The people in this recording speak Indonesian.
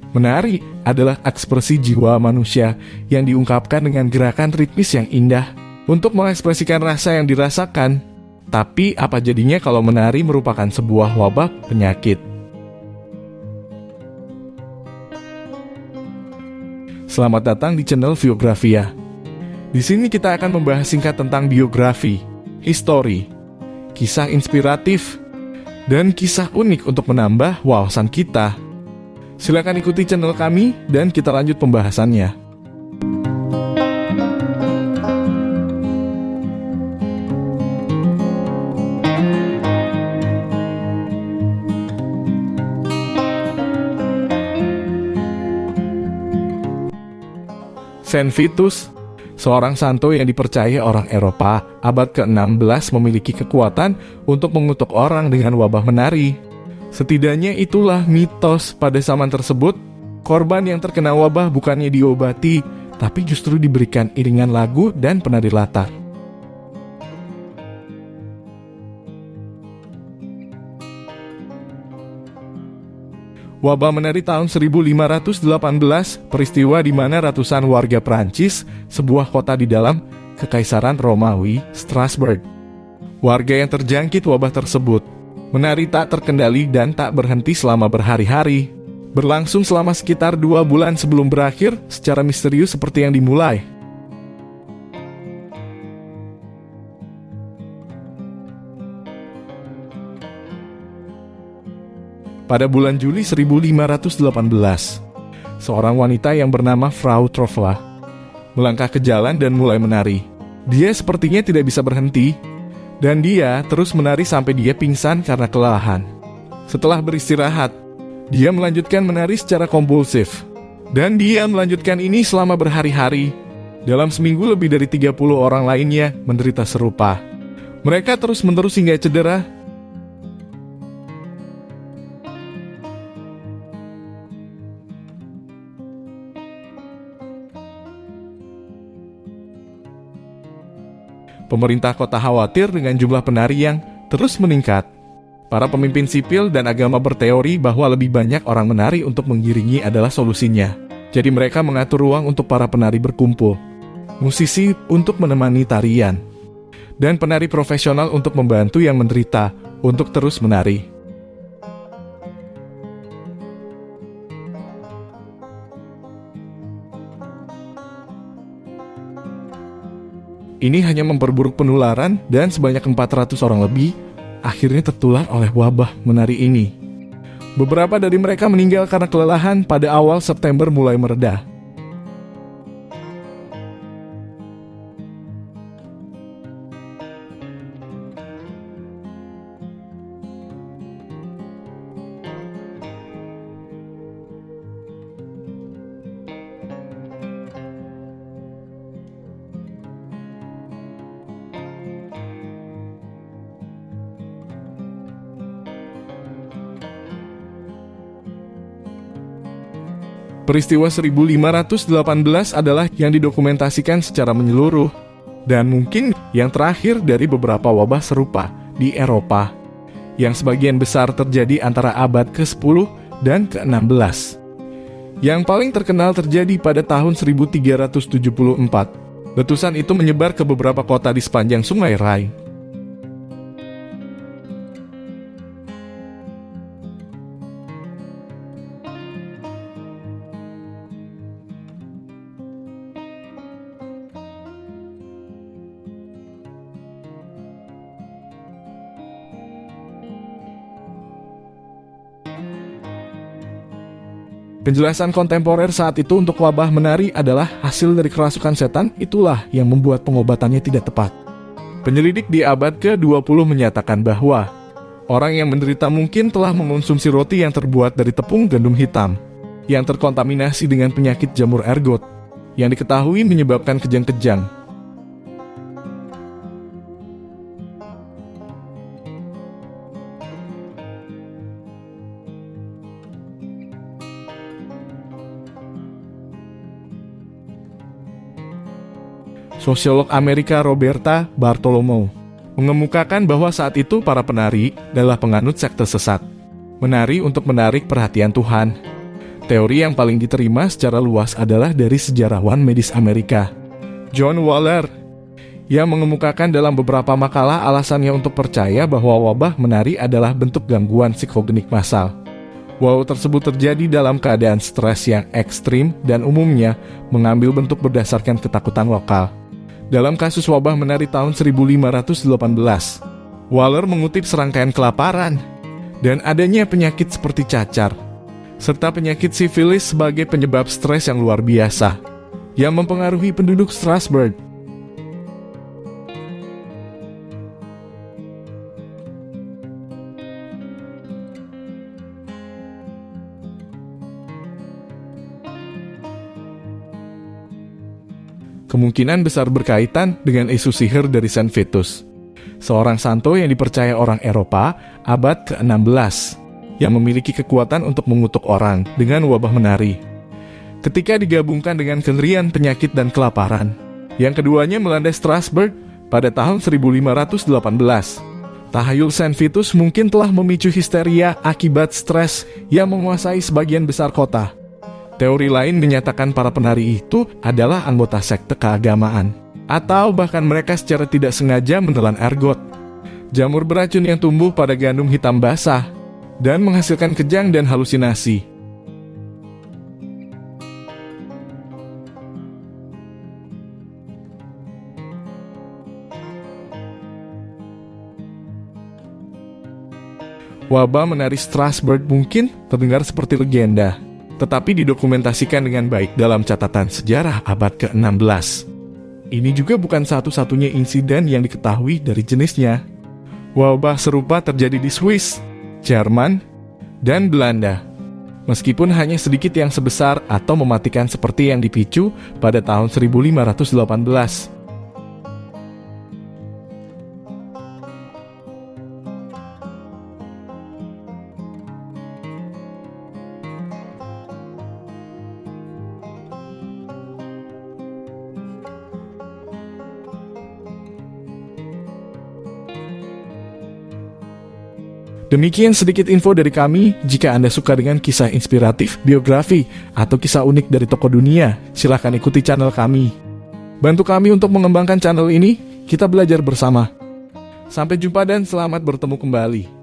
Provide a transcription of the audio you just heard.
Menari adalah ekspresi jiwa manusia yang diungkapkan dengan gerakan ritmis yang indah untuk mengekspresikan rasa yang dirasakan. Tapi apa jadinya kalau menari merupakan sebuah wabah penyakit? Selamat datang di channel Biografia. Di sini kita akan membahas singkat tentang biografi, histori, kisah inspiratif, dan kisah unik untuk menambah wawasan kita. Silakan ikuti channel kami dan kita lanjut pembahasannya. Saint Vitus, seorang santo yang dipercaya orang Eropa abad ke-16 memiliki kekuatan untuk mengutuk orang dengan wabah menari. Setidaknya itulah mitos pada zaman tersebut. Korban yang terkena wabah bukannya diobati, tapi justru diberikan iringan lagu dan penari latar. Wabah menari tahun 1518, peristiwa di mana ratusan warga Prancis, sebuah kota di dalam Kekaisaran Romawi, Strasbourg. Warga yang terjangkit wabah tersebut menari tak terkendali dan tak berhenti selama berhari-hari. Berlangsung selama sekitar 2 bulan sebelum berakhir secara misterius seperti yang dimulai. Pada bulan Juli 1518, seorang wanita yang bernama Frau Trofla melangkah ke jalan dan mulai menari. Dia sepertinya tidak bisa berhenti, dan dia terus menari sampai dia pingsan karena kelelahan. Setelah beristirahat, dia melanjutkan menari secara kompulsif. Dan dia melanjutkan ini selama berhari-hari. Dalam seminggu lebih dari 30 orang lainnya menderita serupa. Mereka terus-menerus hingga cedera. Pemerintah kota khawatir dengan jumlah penari yang terus meningkat. Para pemimpin sipil dan agama berteori bahwa lebih banyak orang menari untuk mengiringi adalah solusinya. Jadi mereka mengatur ruang untuk para penari berkumpul, musisi untuk menemani tarian, dan penari profesional untuk membantu yang menderita untuk terus menari. Ini hanya memperburuk penularan dan sebanyak 400 orang lebih akhirnya tertular oleh wabah menari ini. Beberapa dari mereka meninggal karena kelelahan pada awal September mulai mereda. Peristiwa 1518 adalah yang didokumentasikan secara menyeluruh dan mungkin yang terakhir dari beberapa wabah serupa di Eropa yang sebagian besar terjadi antara abad ke-10 dan ke-16. Yang paling terkenal terjadi pada tahun 1374. Letusan itu menyebar ke beberapa kota di sepanjang Sungai Rhine. Penjelasan kontemporer saat itu untuk wabah menari adalah hasil dari kerasukan setan, itulah yang membuat pengobatannya tidak tepat. Penyelidik di abad ke-20 menyatakan bahwa orang yang menderita mungkin telah mengonsumsi roti yang terbuat dari tepung gandum hitam, yang terkontaminasi dengan penyakit jamur ergot, yang diketahui menyebabkan kejang-kejang. Sosiolog Amerika Roberta Bartolomeu mengemukakan bahwa saat itu para penari adalah penganut sekte sesat, menari untuk menarik perhatian Tuhan. Teori yang paling diterima secara luas adalah dari sejarawan medis Amerika, John Waller, yang mengemukakan dalam beberapa makalah alasannya untuk percaya bahwa wabah menari adalah bentuk gangguan psikogenik massal. Wabah tersebut terjadi dalam keadaan stres yang ekstrim dan umumnya mengambil bentuk berdasarkan ketakutan lokal. Dalam kasus wabah menari tahun 1518, Waller mengutip serangkaian kelaparan dan adanya penyakit seperti cacar, serta penyakit sifilis sebagai penyebab stres yang luar biasa yang mempengaruhi penduduk Strasbourg. Kemungkinan besar berkaitan dengan isu sihir dari Saint Vitus, seorang santo yang dipercaya orang Eropa abad ke-16, yang memiliki kekuatan untuk mengutuk orang dengan wabah menari. Ketika digabungkan dengan kengerian penyakit dan kelaparan, yang keduanya melanda Strasbourg pada tahun 1518, tahayul Saint Vitus mungkin telah memicu histeria akibat stres yang menguasai sebagian besar kota. Teori lain menyatakan para penari itu adalah anggota sekte keagamaan, atau bahkan mereka secara tidak sengaja menelan ergot, jamur beracun yang tumbuh pada gandum hitam basah, dan menghasilkan kejang dan halusinasi. Wabah menari Strasbourg mungkin terdengar seperti legenda, tetapi didokumentasikan dengan baik dalam catatan sejarah abad ke-16. Ini juga bukan satu-satunya insiden yang diketahui dari jenisnya. Wabah serupa terjadi di Swiss, Jerman, dan Belanda, meskipun hanya sedikit yang sebesar atau mematikan seperti yang dipicu pada tahun 1518. Demikian sedikit info dari kami. Jika Anda suka dengan kisah inspiratif, biografi, atau kisah unik dari tokoh dunia, silahkan ikuti channel kami. Bantu kami untuk mengembangkan channel ini, kita belajar bersama. Sampai jumpa dan selamat bertemu kembali.